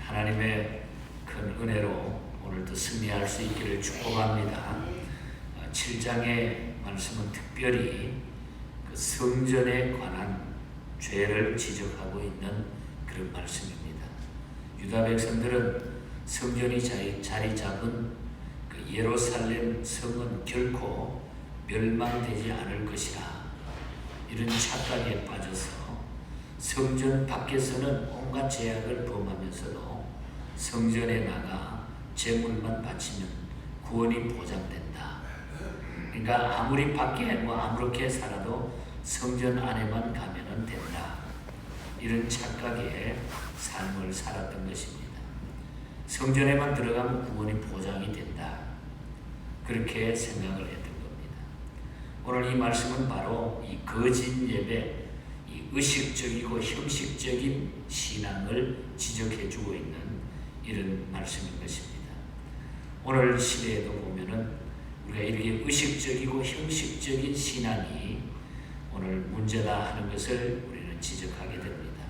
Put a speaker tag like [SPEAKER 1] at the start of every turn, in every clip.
[SPEAKER 1] 하나님의 큰 은혜로 오늘도 승리할 수 있기를 축복합니다. 7장의 말씀은 특별히 그 성전에 관한 죄를 지적하고 있는 그런 말씀입니다. 유다 백성들은 성전이 자리 잡은 그 예루살렘 성은 결코 멸망되지 않을 것이라, 이런 착각에 빠져서 성전 밖에서는 온갖 제약을 범하면서도 성전에 나가 제물만 바치면 구원이 보장된다. 그러니까 아무리 밖에 아무렇게 살아도 성전 안에만 가면은 된다. 이런 착각의 삶을 살았던 것입니다. 성전에만 들어가면 구원이 보장이 된다. 그렇게 생각을 했던 겁니다. 오늘 이 말씀은 바로 이 거짓 예배, 이 의식적이고 형식적인 신앙을 지적해주고 있는 이런 말씀인 것입니다. 오늘 시대에도 보면은 우리가 이렇게 의식적이고 형식적인 신앙이 오늘 문제다 하는 것을 우리는 지적하게 됩니다.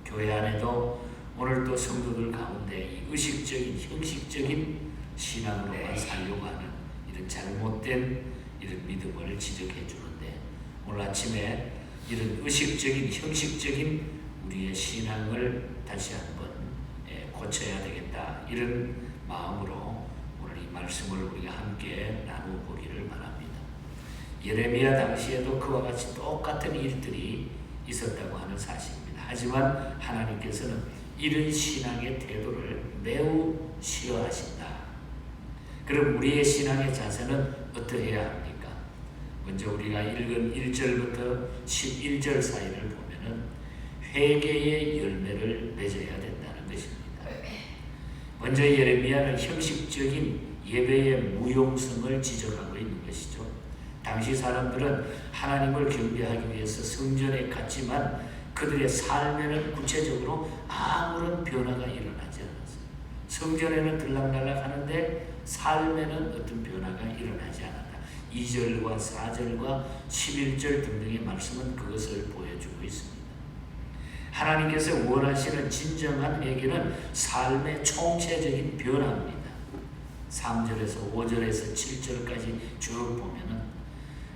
[SPEAKER 1] 교회 안에도 오늘 또 성도들 가운데 이 의식적인 형식적인 신앙으로만 살려고 하는 이런 잘못된 이런 믿음을 지적해 주는데, 오늘 아침에 이런 의식적인 형식적인 우리의 신앙을 다시 한번 고쳐야 되겠다, 이런 마음으로 오늘 이 말씀을 우리가 함께 나누어 보기를 바랍니다. 예레미야 당시에도 그와 같이 똑같은 일들이 있었다고 하는 사실입니다. 하지만 하나님께서는 이런 신앙의 태도를 매우 싫어하신다. 그럼 우리의 신앙의 자세는 어떠해야 합니까? 먼저 우리가 읽은 1절부터 11절 사이를 보면은 회개의 열매를 맺어야 된다는 것입니다. 먼저 예레미야는 형식적인 예배의 무용성을 지적하고 있는 것이죠. 당시 사람들은 하나님을 경배하기 위해서 성전에 갔지만 그들의 삶에는 구체적으로 아무런 변화가 일어나지 않았어요. 성전에는 들락날락 하는데 삶에는 어떤 변화가 일어나지 않았다. 2절과 4절과 11절 등등의 말씀은 그것을 보여주고 있습니다. 하나님께서 원하시는 진정한 회개는 삶의 총체적인 변화입니다. 3절에서 5절에서 7절까지 쭉 보면은,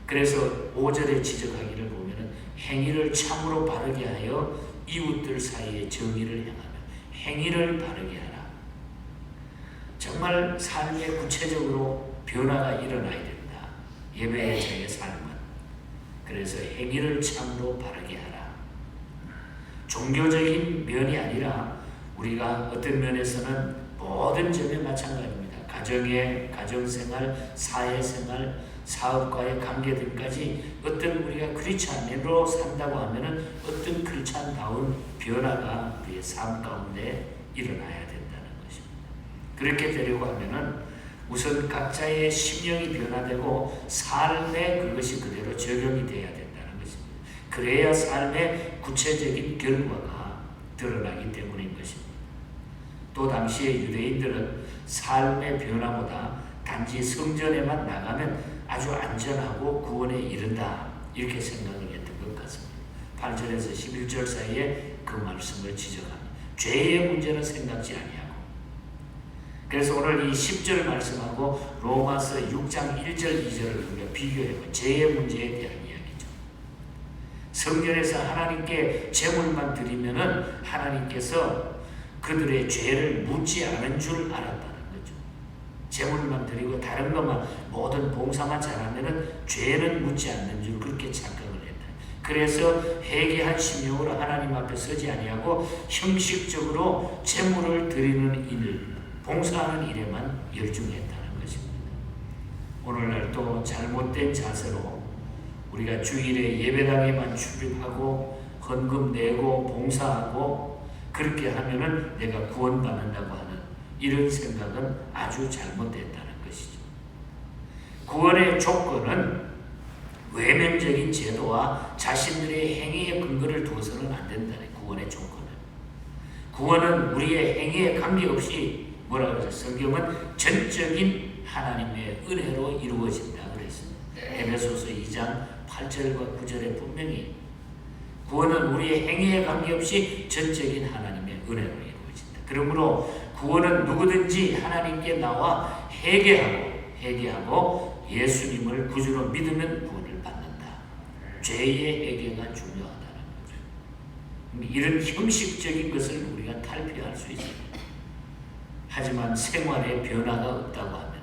[SPEAKER 1] 그래서 5절에 지적하기를 보면은 행위를 참으로 바르게 하여 이웃들 사이에 정의를 행하며 행위를 바르게 하라. 정말 삶에 구체적으로 변화가 일어나야 된다. 예배의 자의 삶은. 그래서 행위를 참으로 바르게 하라. 종교적인 면이 아니라 우리가 어떤 면에서는 모든 점에 마찬가지입니다. 가정생활, 사회생활, 사업과의 관계 등까지 어떤 우리가 크리스찬으로 산다고 하면은 어떤 크리스찬다운 변화가 우리의 삶 가운데 일어나야 된다는 것입니다. 그렇게 되려고 하면은 우선 각자의 심령이 변화되고 삶에 그것이 그대로 적용이 돼야 된다는 것입니다. 그래야 삶의 구체적인 결과가 드러나기 때문인 것입니다. 또 당시의 유대인들은 삶의 변화보다 단지 성전에만 나가면 아주 안전하고 구원에 이른다, 이렇게 생각을 했던 것 같습니다. 8절에서 11절 사이에 그 말씀을 지적합니다. 죄의 문제는 생각지 아니하고. 그래서 오늘 이 10절 말씀하고 로마서 6장 1절 2절을 우리가 비교해보면 죄의 문제에 대한 이야기죠. 성전에서 하나님께 제물만 드리면은 하나님께서 그들의 죄를 묻지 않은 줄 알았다는 거죠. 제물만 드리고 다른 것만, 모든 봉사만 잘하면은 죄는 묻지 않는 줄 그렇게 착각을 했다. 그래서 회개한 심령으로 하나님 앞에 서지 아니하고 형식적으로 제물을 드리는 일, 봉사하는 일에만 열중했다는 것입니다. 오늘날 또 잘못된 자세로 우리가 주일에 예배당에만 출입하고 헌금 내고 봉사하고 그렇게 하면은 내가 구원받는다고 하는 이런 생각은 아주 잘못됐다는 것이죠. 구원의 조건은 외면적인 제도와 자신들의 행위의 근거를 두어서는 안 된다는 구원의 조건은. 구원은 우리의 행위에 관계없이 뭐라고 그러죠? 성경은 전적인 하나님의 은혜로 이루어진다 그랬습니다. 에베소서 2장 8절과 9절에 분명히 구원은 우리의 행위에 관계없이 전적인 하나님의 은혜로 이루어진다. 그러므로 구원은 누구든지 하나님께 나와 회개하고 예수님을 구주로 믿으면 구원을 받는다. 죄의 회개가 중요하다는 거죠. 이런 형식적인 것을 우리가 탈피할 수 있습니다. 하지만 생활에 변화가 없다고 하면,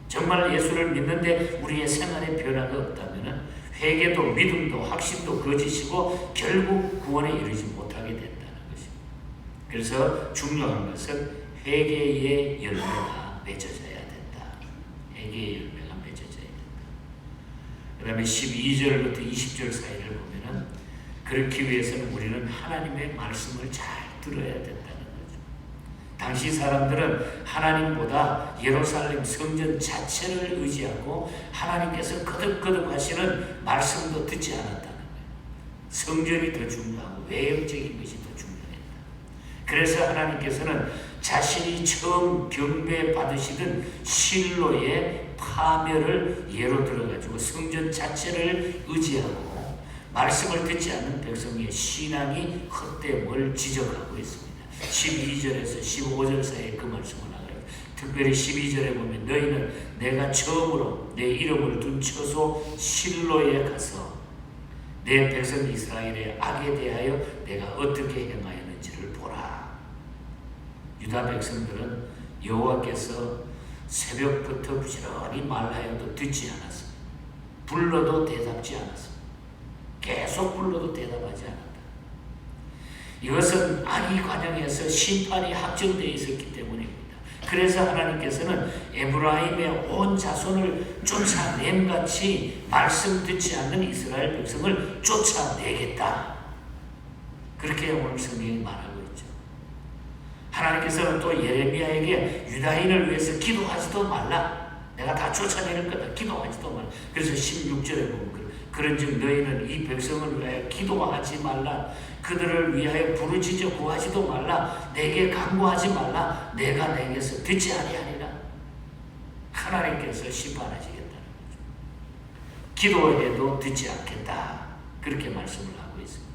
[SPEAKER 1] 정말 예수를 믿는데 우리의 생활에 변화가 없다면 회개도 믿음도 확신도 거짓이고 결국 구원에 이르지 못하게 된다는 것입니다. 그래서 중요한 것은 회개의 열매가 맺어져야 된다. 회개의 열매가 맺어져야 된다. 그 다음에 12절부터 20절 사이를 보면은, 그렇기 위해서는 우리는 하나님의 말씀을 잘 들어야 된다는 거죠. 당시 사람들은 하나님보다 예루살렘 성전 자체를 의지하고 하나님께서 거듭거듭 하시는 말씀도 듣지 않았다는 거예요. 성전이 더 중요하고 외형적인 것이 더 중요했다. 그래서 하나님께서는 자신이 처음 경배 받으시던 실로의 파멸을 예로 들어가지고 성전 자체를 의지하고 말씀을 듣지 않는 백성의 신앙이 헛됨을 지적하고 있습니다. 12절에서 15절 사이에 그 말씀을 하고요. 특별히 12절에 보면, 너희는 내가 처음으로 내 이름을 둔 처소 실로에 가서 내 백성 이스라엘의 악에 대하여 내가 어떻게 행하였는지를 보라. 유다 백성들은 여호와께서 새벽부터 부지런히 말하여도 듣지 않았습니다. 불러도 대답지 않았습니다. 계속 불러도 대답하지 않았다. 이것은 악의 관영에서 심판이 확정되어 있었기 때문입니다. 그래서 하나님께서는 에브라임의 온 자손을 쫓아냄같이 말씀 듣지 않는 이스라엘 백성을 쫓아내겠다. 그렇게 오늘 성경이 말하고 있죠. 하나님께서는 또 예레미야에게 유다인을 위해서 기도하지도 말라. 내가 다 쫓아내는 거다. 기도하지도 말라. 그래서 16절에 보면, 그런즉 너희는 이 백성을 위하여 기도하지 말라. 그들을 위하여 부르짖어 구하지도 말라. 내게 간구하지 말라. 내가 내게서 듣지 아니하리라. 하나님께서 심판하시겠다는 거죠. 기도해도 듣지 않겠다. 그렇게 말씀을 하고 있습니다.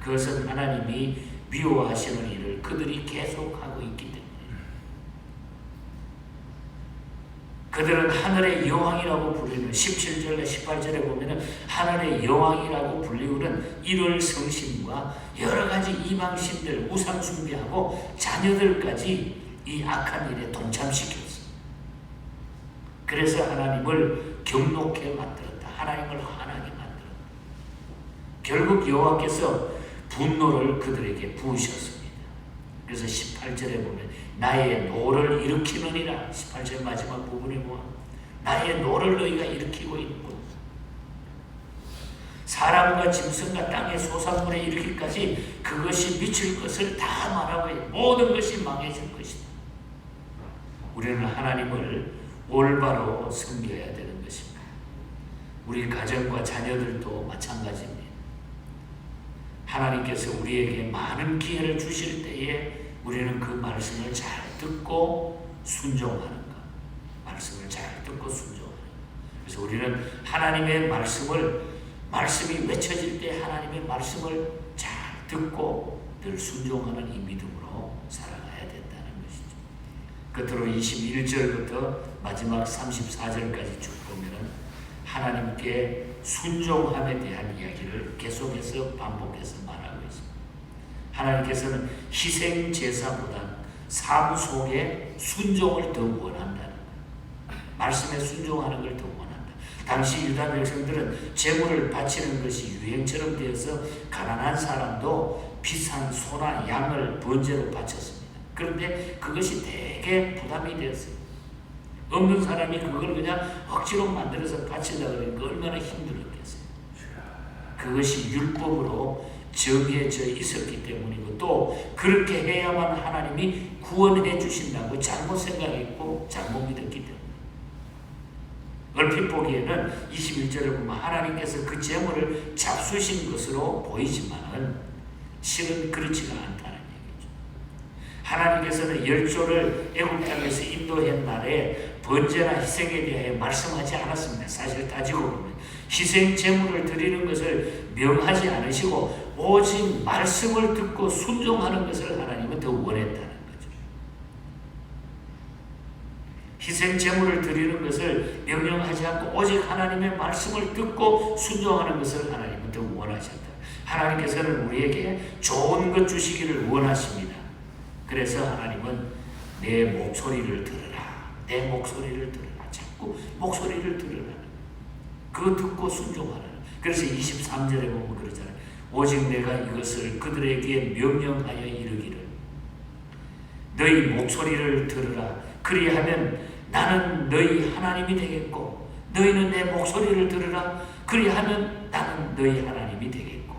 [SPEAKER 1] 그것은 하나님이 미워하시는 일을 그들이 계속하고 있기 때문에, 그들은 하늘의 여왕이라고 불리는 17절과 18절에 보면 하늘의 여왕이라고 불리우는 일월 성신과 여러 가지 이방신들 우상 숭배하고 자녀들까지 이 악한 일에 동참시켰어. 그래서 하나님을 경록해 만들었다. 하나님을 화나게 만들었다. 결국 여호와께서 분노를 그들에게 부으셨습니다. 그래서 18절에 보면 나의 노를 일으키느니라. 18절 마지막 부분이 뭐야? 나의 노를 너희가 일으키고 있고, 사람과 짐승과 땅의 소산물에 이르기까지 그것이 미칠 것을 다 말하고 있고 모든 것이 망해질 것이다. 우리는 하나님을 올바로 섬겨야 되는 것입니다. 우리 가정과 자녀들도 마찬가지입니다. 하나님께서 우리에게 많은 기회를 주실 때에 우리는 그 말씀을 잘 듣고 순종하는 것. 말씀을 잘 듣고 순종하는 것. 그래서 우리는 하나님의 말씀이 외쳐질 때 하나님의 말씀을 잘 듣고 늘 순종하는 이 믿음으로 살아가야 된다는 것이죠. 끝으로 21절부터 마지막 34절까지 쭉 보면은 하나님께 순종함에 대한 이야기를 계속해서 반복해서 말하고 있습니다. 하나님께서는 희생 제사보다 삶 속에 순종을 더 원한다는 거예요. 말씀에 순종하는 걸 더 원한다. 당시 유다 백성들은 제물을 바치는 것이 유행처럼 되어서 가난한 사람도 비싼 소나 양을 번제로 바쳤습니다. 그런데 그것이 되게 부담이 되었어요. 없는 사람이 그걸 그냥 억지로 만들어서 바치려고 그러니까 얼마나 힘들었겠어요. 그것이 율법으로 정해져 있었기 때문이고, 또 그렇게 해야만 하나님이 구원해 주신다고 잘못 생각했고 잘못 믿었기 때문에, 얼핏 보기에는 21절을 보면 하나님께서 그 제물을 잡수신 것으로 보이지만 실은 그렇지가 않다는 얘기죠. 하나님께서는 열조를 애굽 땅에서 인도한 날에 번제나 희생에 대해 말씀하지 않았습니다. 사실 따지고 보면 희생 제물을 드리는 것을 명하지 않으시고 오직 말씀을 듣고 순종하는 것을 하나님은 더 원했다는 거죠. 희생 제물을 드리는 것을 명령하지 않고 오직 하나님의 말씀을 듣고 순종하는 것을 하나님은 더 원하셨다. 하나님께서는 우리에게 좋은 것 주시기를 원하십니다. 그래서 하나님은 내 목소리를 들으라. 내 목소리를 들으라. 자꾸 목소리를 들으라. 그거 듣고 순종하라. 그래서 23절에 보면 그러잖아요. 오직 내가 이것을 그들에게 명령하여 이르기를 너희 목소리를 들으라. 그리하면 나는 너희 하나님이 되겠고 너희는 내 목소리를 들으라. 그리하면 나는 너희 하나님이 되겠고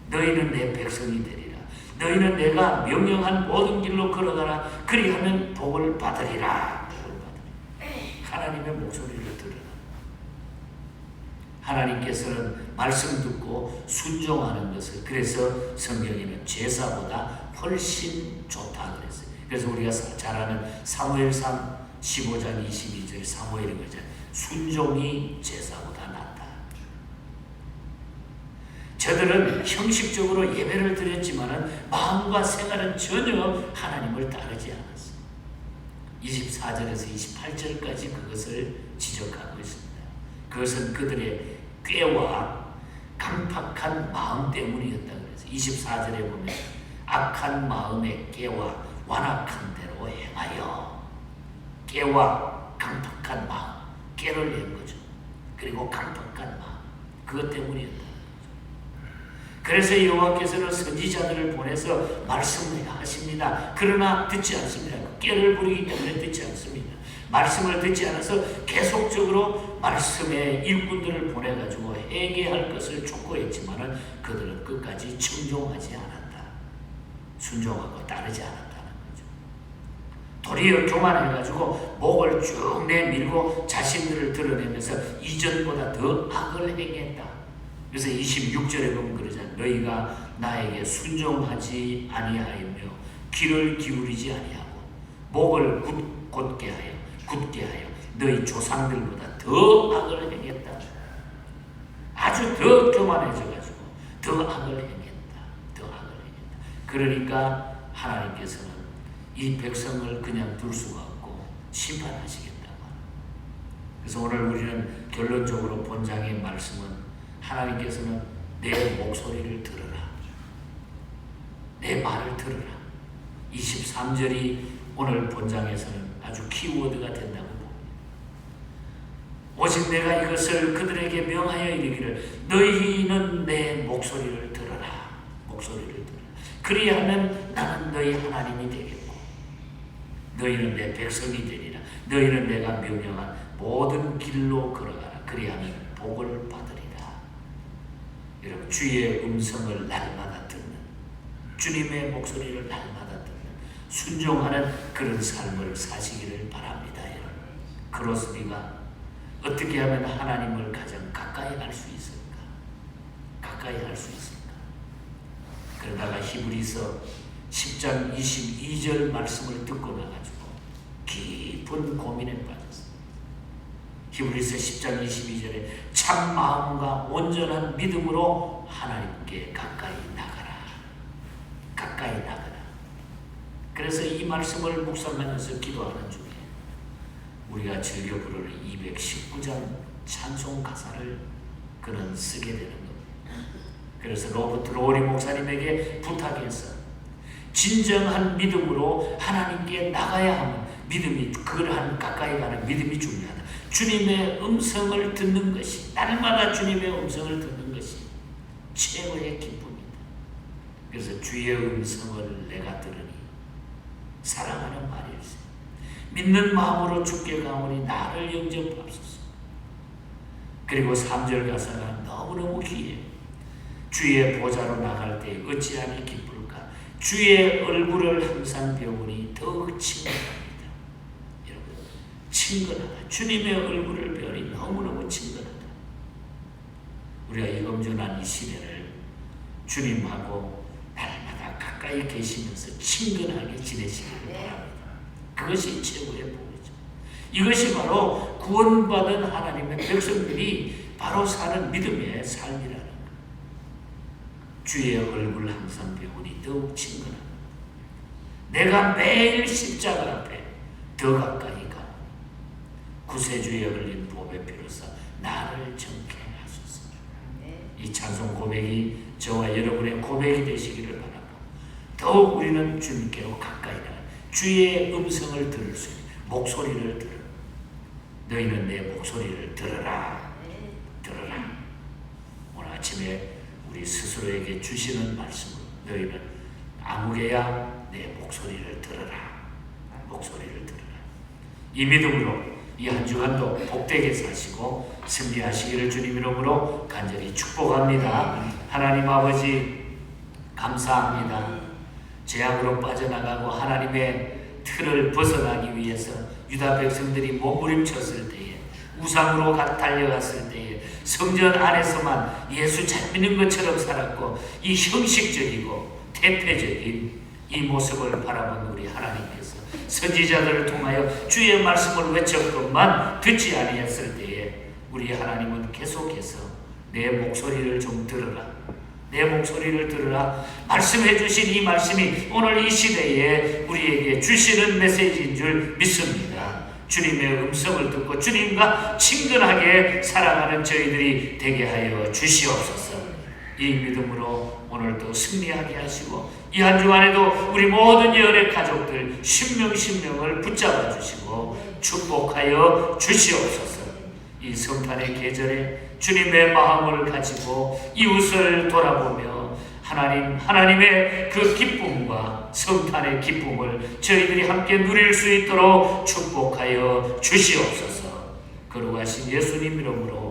[SPEAKER 1] 너희는 내 백성이 되리라. 너희는 내가 명령한 모든 길로 걸어가라. 그리하면 복을 받으리라. 복을 받으리라. 하나님의 목소리를 들으라. 하나님께서는 말씀 듣고 순종하는 것을, 그래서 성경에는 제사보다 훨씬 좋다 그랬어요. 그래서 우리가 잘 아는 사무엘상 15장 22절 사무엘이 그러잖아요. 순종이 제사보다 낫다. 저들은 형식적으로 예배를 드렸지만 마음과 생활은 전혀 하나님을 따르지 않았어요. 24절에서 28절까지 그것을 지적하고 있습니다. 그것은 그들의 꾀와 강팍한 마음 때문이었다 그래서 24절에 보면 악한 마음의 꾀와 완악한 대로 행하여, 꾀와 강팍한 마음, 꾀를 낸 거죠. 그리고 강팍한 마음, 그것 때문이었다. 그래서 여호와께서는 선지자들을 보내서 말씀하십니다. 그러나 듣지 않습니다. 꾀를 부리기 때문에 듣지 않습니다. 말씀을 듣지 않아서 계속적으로 말씀의 일꾼들을 보내가지고 회개할 것을 촉구했지만은 그들은 끝까지 청종하지 않았다. 순종하고 따르지 않았다는 거죠. 도리어 교만해가지고 목을 쭉 내밀고 자신들을 드러내면서 이전보다 더 악을 행했다. 그래서 26절에 보면 그러잖아요. 너희가 나에게 순종하지 아니하였며 귀를 기울이지 아니하고 목을 굳게 하여 너희 조상들보다 더 악을 행했다. 아주 더 교만해져가지고 더 악을 행했다. 그러니까 하나님께서는 이 백성을 그냥 둘 수가 없고 심판하시겠다고. 그래서 오늘 우리는 결론적으로 본장의 말씀은 하나님께서는 내 목소리를 들으라. 내 말을 들으라. 23절이 오늘 본장에서는 아주 키워드가 된다고 봅니다. 오직 내가 이것을 그들에게 명하여 이르기를 너희는 내 목소리를 들어라. 목소리를 들어라. 그리하면 나는 너희 하나님이 되겠고 너희는 내 백성이 되리라. 너희는 내가 명령한 모든 길로 걸어가라. 그리하면 복을 받으리라. 여러분, 주의 음성을 날마다 듣는, 주님의 목소리를 날마다 듣는, 순종하는 그런 삶을 사시기를 바랍니다. 여러분, 그렇습니까? 어떻게 하면 하나님을 가장 가까이 할 수 있을까? 가까이 할 수 있을까? 그러다가 히브리서 10장 22절 말씀을 듣고 나가지고 깊은 고민에 빠졌어요. 히브리서 10장 22절에 참 마음과 온전한 믿음으로 하나님께 가까이 나가라. 가까이 나가라. 그래서 이 말씀을 묵상하면서 기도하는 중에 우리가 즐겨 부르는 219장 찬송 가사를 그는 쓰게 되는 겁니다. 그래서 로버트 로리 목사님에게 부탁해서 진정한 믿음으로 하나님께 나가야 하면 믿음이, 그러한 가까이 가는 믿음이 중요하다. 주님의 음성을 듣는 것이, 날마다 주님의 음성을 듣는 것이 최고의 기쁨이다. 그래서 주의 음성을 내가 들으니 사랑하는 말일세. 믿는 마음으로 주께 가오니 나를 영접하소서. 그리고 3절 가사가 너무너무 귀해. 주의 보좌로 나갈 때 어찌하니 기쁠까. 주의 얼굴을 항상 배우니 더욱 친근합니다. 여러분, 친근하다. 주님의 얼굴을 배우니 너무너무 친근하다. 우리가 이금준한 이 시대를 주님하고 날마다 가까이 계시면서 친근하게 지내시기를 바랍니다. 그것이 최고의 복이죠. 이것이 바로 구원받은 하나님의 백성들이 바로 사는 믿음의 삶이라는 것. 주의 얼굴 항상 배우니 더욱 친근하다. 내가 매일 십자가 앞에 더 가까이 가 구세주에 흘린 보배 피로써 나를 정케 하소서. 이 찬송 고백이 저와 여러분의 고백이 되시기를 바라고, 더욱 우리는 주님께로 가까이 나가 주의 음성을 들을 수 있는 목소리를 들어. 너희는 내 목소리를 들으라. 들으라. 오늘 아침에 우리 스스로에게 주시는 말씀은, 너희는 아무개야 내 목소리를 들으라. 목소리를 들으라. 이 믿음으로 이 한 주간도 복되게 사시고 승리하시기를 주님 이름으로 간절히 축복합니다. 하나님 아버지 감사합니다. 죄악으로 빠져나가고 하나님의 틀을 벗어나기 위해서 유다 백성들이 몸부림쳤을 때에, 우상으로 달려갔을 때에 성전 안에서만 예수 잘 믿는 것처럼 살았고, 이 형식적이고 대표적인 이 모습을 바라본 우리 하나님께서 선지자들을 통하여 주의 말씀을 외쳤건만 듣지 아니했을 때에 우리 하나님은 계속해서 내 목소리를 좀 들으라. 내 목소리를 들으라. 말씀해 주신 이 말씀이 오늘 이 시대에 우리에게 주시는 메시지인 줄 믿습니다. 주님의 음성을 듣고 주님과 친근하게 살아가는 저희들이 되게 하여 주시옵소서. 이 믿음으로 오늘도 승리하게 하시고, 이 한 주간에도 우리 모든 예언의 가족들 신명을 붙잡아 주시고 축복하여 주시옵소서. 이 성탄의 계절에 주님의 마음을 가지고 이웃을 돌아보며 하나님의 그 기쁨과 성탄의 기쁨을 저희들이 함께 누릴 수 있도록 축복하여 주시옵소서. 거룩하신 예수님 이름으로